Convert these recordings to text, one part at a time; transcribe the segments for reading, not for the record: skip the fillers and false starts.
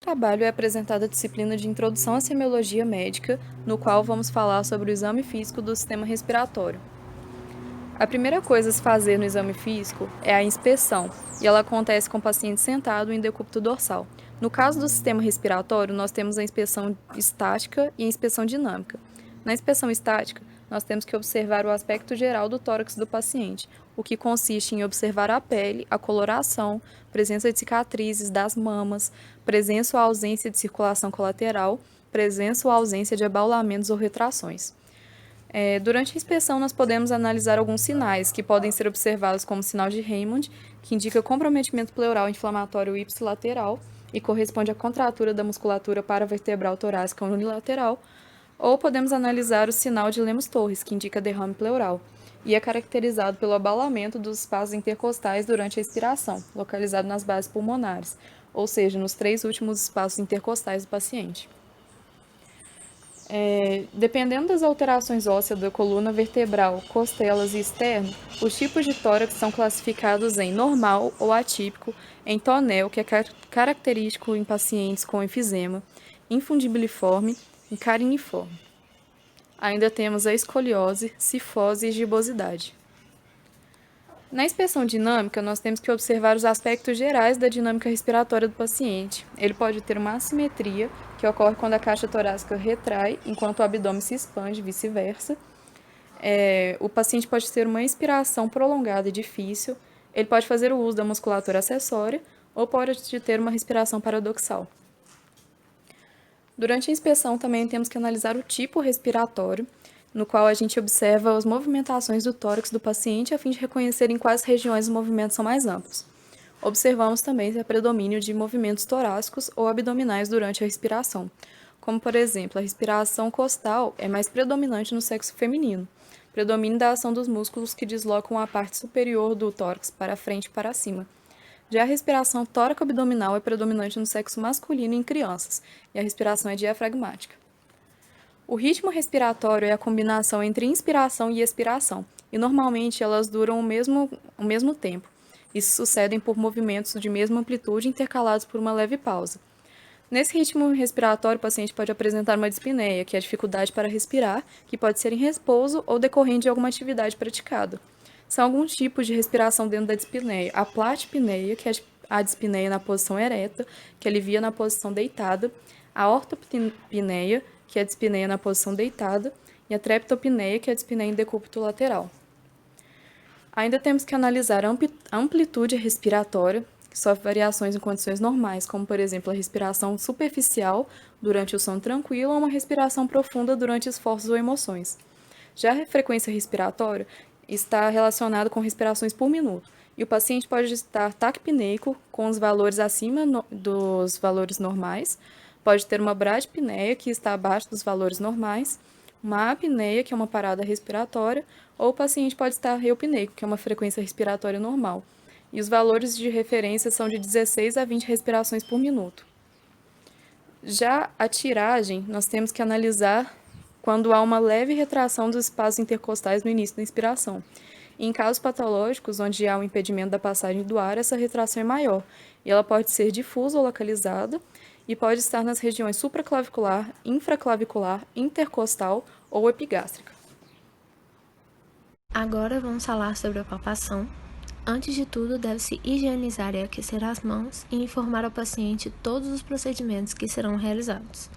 Trabalho é apresentada a disciplina de Introdução à Semiologia Médica, no qual vamos falar sobre o exame físico do sistema respiratório. A primeira coisa a se fazer no exame físico é a inspeção, e ela acontece com o paciente sentado em decúbito dorsal. No caso do sistema respiratório, nós temos a inspeção estática e a inspeção dinâmica. Na inspeção estática, nós temos que observar o aspecto geral do tórax do paciente, o que consiste em observar a pele, a coloração, presença de cicatrizes das mamas, presença ou ausência de circulação colateral, presença ou ausência de abaulamentos ou retrações. Durante a inspeção, nós podemos analisar alguns sinais que podem ser observados como sinal de Raymond, que indica comprometimento pleural inflamatório ipsilateral e corresponde à contratura da musculatura paravertebral torácica unilateral, ou podemos analisar o sinal de Lemos-Torres, que indica derrame pleural, e é caracterizado pelo abaulamento dos espaços intercostais durante a expiração, localizado nas bases pulmonares, ou seja, nos 3 últimos espaços intercostais do paciente. Dependendo das alterações ósseas da coluna vertebral, costelas e externo, os tipos de tórax são classificados em normal ou atípico, em tonel, que é característico em pacientes com enfisema, infundibiliforme e cariniforme. Ainda temos a escoliose, cifose e gibosidade. Na inspeção dinâmica, nós temos que observar os aspectos gerais da dinâmica respiratória do paciente. Ele pode ter uma assimetria, que ocorre quando a caixa torácica retrai, enquanto o abdômen se expande, e vice-versa. O paciente pode ter uma inspiração prolongada e difícil, ele pode fazer o uso da musculatura acessória, ou pode ter uma respiração paradoxal. Durante a inspeção, também temos que analisar o tipo respiratório, no qual a gente observa as movimentações do tórax do paciente a fim de reconhecer em quais regiões os movimentos são mais amplos. Observamos também se há predomínio de movimentos torácicos ou abdominais durante a respiração, como, por exemplo, a respiração costal é mais predominante no sexo feminino, predomínio da ação dos músculos que deslocam a parte superior do tórax para frente e para cima. Já a respiração tóraco-abdominal é predominante no sexo masculino em crianças, e a respiração é diafragmática. O ritmo respiratório é a combinação entre inspiração e expiração, e normalmente elas duram o mesmo tempo, e se sucedem por movimentos de mesma amplitude intercalados por uma leve pausa. Nesse ritmo respiratório, o paciente pode apresentar uma dispneia, que é a dificuldade para respirar, que pode ser em repouso ou decorrente de alguma atividade praticada. São alguns tipos de respiração dentro da dispneia. A platipneia, que é a dispneia na posição ereta, que alivia na posição deitada. A ortopneia, que é a dispneia na posição deitada. E a treptopneia, que é a dispneia em decúbito lateral. Ainda temos que analisar a amplitude respiratória, que sofre variações em condições normais, como, por exemplo, a respiração superficial durante o sono tranquilo ou uma respiração profunda durante esforços ou emoções. Já a frequência respiratória está relacionada com respirações por minuto, e o paciente pode estar taquipneico, com os valores acima dos valores normais, pode ter uma bradipneia, que está abaixo dos valores normais, uma apneia, que é uma parada respiratória, ou o paciente pode estar eupneico, que é uma frequência respiratória normal, e os valores de referência são de 16 a 20 respirações por minuto. Já a tiragem, nós temos que analisar quando há uma leve retração dos espaços intercostais no início da inspiração. Em casos patológicos, onde há um impedimento da passagem do ar, essa retração é maior, e ela pode ser difusa ou localizada, e pode estar nas regiões supraclavicular, infraclavicular, intercostal ou epigástrica. Agora vamos falar sobre a palpação. Antes de tudo, deve-se higienizar e aquecer as mãos e informar ao paciente todos os procedimentos que serão realizados.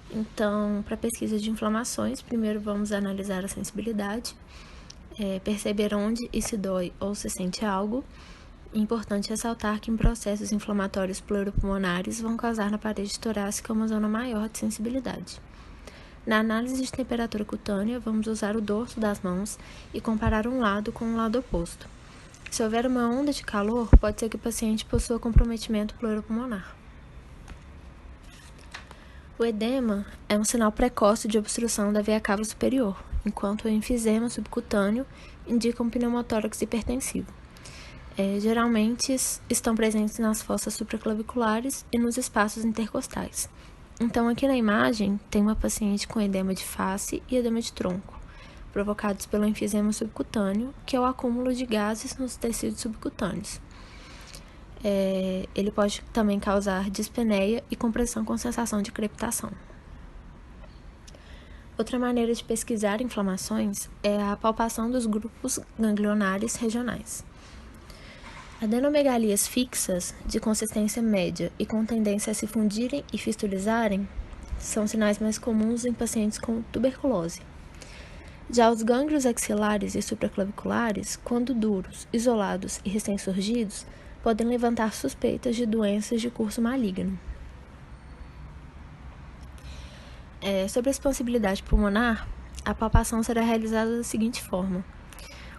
Então, para pesquisa de inflamações, primeiro vamos analisar a sensibilidade, perceber onde e se dói ou se sente algo. É importante ressaltar que em processos inflamatórios pleuropulmonares vão causar na parede torácica uma zona maior de sensibilidade. Na análise de temperatura cutânea, vamos usar o dorso das mãos e comparar um lado com o lado oposto. Se houver uma onda de calor, pode ser que o paciente possua comprometimento pleuropulmonar. O edema é um sinal precoce de obstrução da veia cava superior, enquanto o enfisema subcutâneo indica um pneumotórax hipertensivo. Geralmente estão presentes nas fossas supraclaviculares e nos espaços intercostais. Então, aqui na imagem, tem uma paciente com edema de face e edema de tronco, provocados pelo enfisema subcutâneo, que é o acúmulo de gases nos tecidos subcutâneos. Ele pode também causar dispneia e compressão com sensação de crepitação. Outra maneira de pesquisar inflamações é a palpação dos grupos ganglionares regionais. Adenomegalias fixas, de consistência média e com tendência a se fundirem e fistulizarem, são sinais mais comuns em pacientes com tuberculose. Já os gânglios axilares e supraclaviculares, quando duros, isolados e recém-surgidos, podem levantar suspeitas de doenças de curso maligno. Sobre a expansibilidade pulmonar, a palpação será realizada da seguinte forma.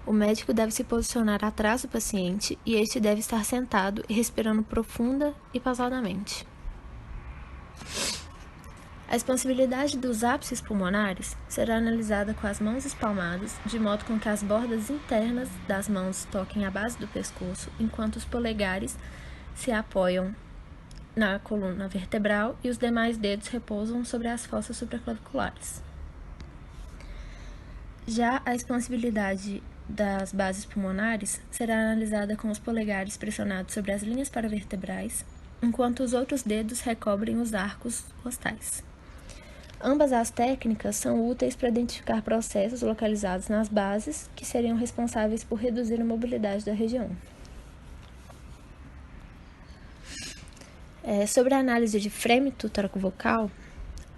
O médico deve se posicionar atrás do paciente e este deve estar sentado e respirando profunda e pausadamente. A expansibilidade dos ápices pulmonares será analisada com as mãos espalmadas, de modo com que as bordas internas das mãos toquem a base do pescoço, enquanto os polegares se apoiam na coluna vertebral e os demais dedos repousam sobre as fossas supraclaviculares. Já a expansibilidade das bases pulmonares será analisada com os polegares pressionados sobre as linhas paravertebrais, enquanto os outros dedos recobrem os arcos costais. Ambas as técnicas são úteis para identificar processos localizados nas bases que seriam responsáveis por reduzir a mobilidade da região. Sobre a análise de frêmito tóraco-vocal,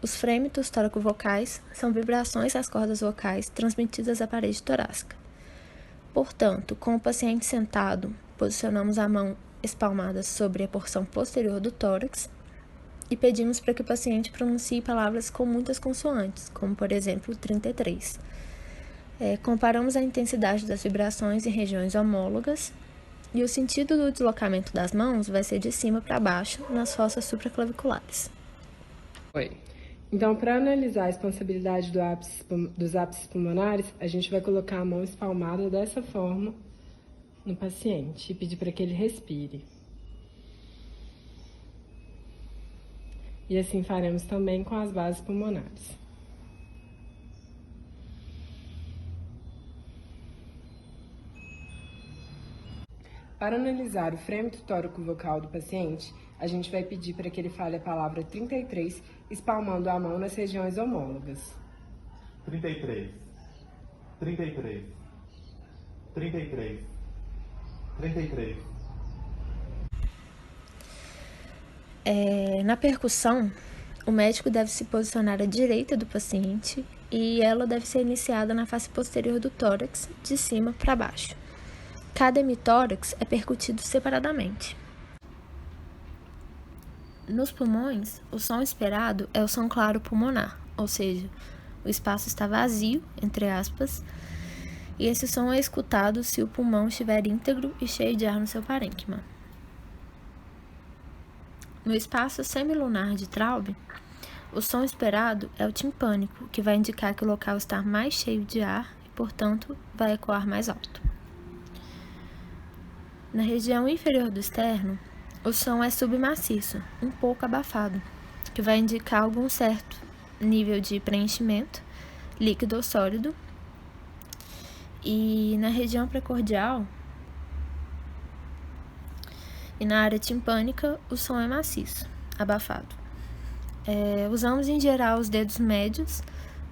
os frêmitos tóraco-vocais são vibrações das cordas vocais transmitidas à parede torácica. Portanto, com o paciente sentado, posicionamos a mão espalmada sobre a porção posterior do tórax e pedimos para que o paciente pronuncie palavras com muitas consoantes, como por exemplo 33. Comparamos a intensidade das vibrações em regiões homólogas e o sentido do deslocamento das mãos vai ser de cima para baixo nas fossas supraclaviculares. Então, para analisar a expansibilidade dos ápices pulmonares, a gente vai colocar a mão espalmada dessa forma no paciente e pedir para que ele respire. E assim faremos também com as bases pulmonares. Para analisar o frêmito tóraco-vocal do paciente, a gente vai pedir para que ele fale a palavra 33, espalmando a mão nas regiões homólogas. 33, 33, 33, 33. Na percussão, o médico deve se posicionar à direita do paciente e ela deve ser iniciada na face posterior do tórax, de cima para baixo. Cada hemitórax é percutido separadamente. Nos pulmões, o som esperado é o som claro pulmonar, ou seja, o espaço está vazio, entre aspas, e esse som é escutado se o pulmão estiver íntegro e cheio de ar no seu parênquima. No espaço semilunar de Traube, o som esperado é o timpânico, que vai indicar que o local está mais cheio de ar e, portanto, vai ecoar mais alto. Na região inferior do externo, o som é submaciço, um pouco abafado, que vai indicar algum certo nível de preenchimento, líquido ou sólido. E na região precordial e na área timpânica, o som é maciço, abafado. Usamos em geral os dedos médios,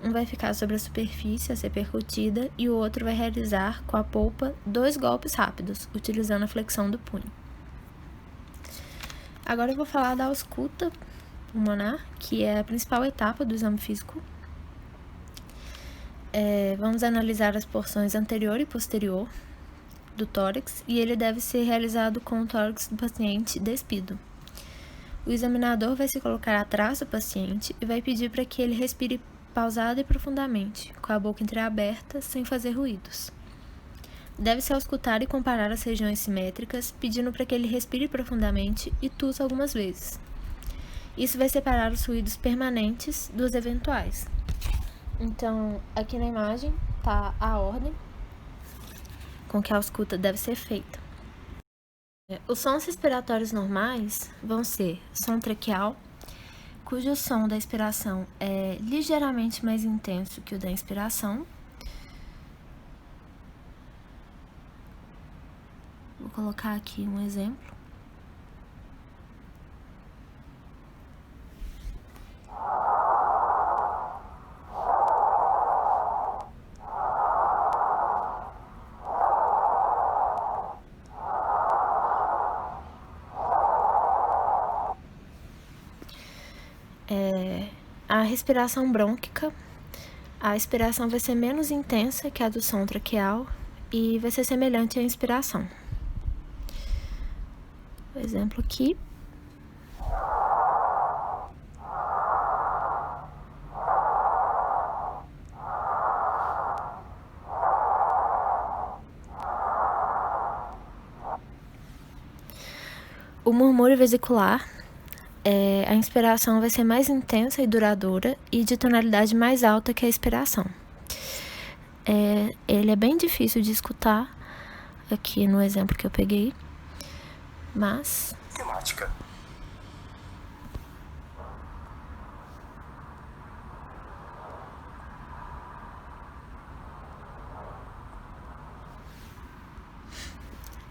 um vai ficar sobre a superfície a ser percutida e o outro vai realizar com a polpa 2 golpes rápidos, utilizando a flexão do punho. Agora eu vou falar da ausculta pulmonar, que é a principal etapa do exame físico. Vamos analisar as porções anterior e posterior do tórax e ele deve ser realizado com o tórax do paciente despido. O examinador vai se colocar atrás do paciente e vai pedir para que ele respire pausada e profundamente, com a boca entreaberta, sem fazer ruídos. Deve-se auscultar e comparar as regiões simétricas, pedindo para que ele respire profundamente e tussa algumas vezes. Isso vai separar os ruídos permanentes dos eventuais. Então, aqui na imagem está a ordem com que a ausculta deve ser feita. Os sons respiratórios normais vão ser som traqueal, cujo som da expiração é ligeiramente mais intenso que o da inspiração. Vou colocar aqui um exemplo. A respiração brônquica, a expiração vai ser menos intensa que a do som traqueal e vai ser semelhante à inspiração. O exemplo aqui. O murmúrio vesicular, a inspiração vai ser mais intensa e duradoura e de tonalidade mais alta que a expiração. Ele é bem difícil de escutar aqui no exemplo que eu peguei, mas... Temática.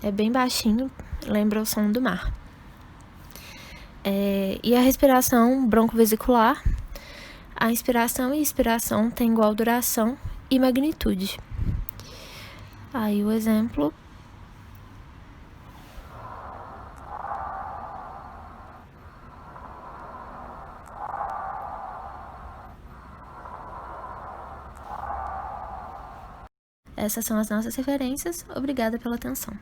É bem baixinho, lembra o som do mar. E a respiração broncovesicular, a inspiração e expiração têm igual duração e magnitude. Aí o exemplo. Essas são as nossas referências. Obrigada pela atenção.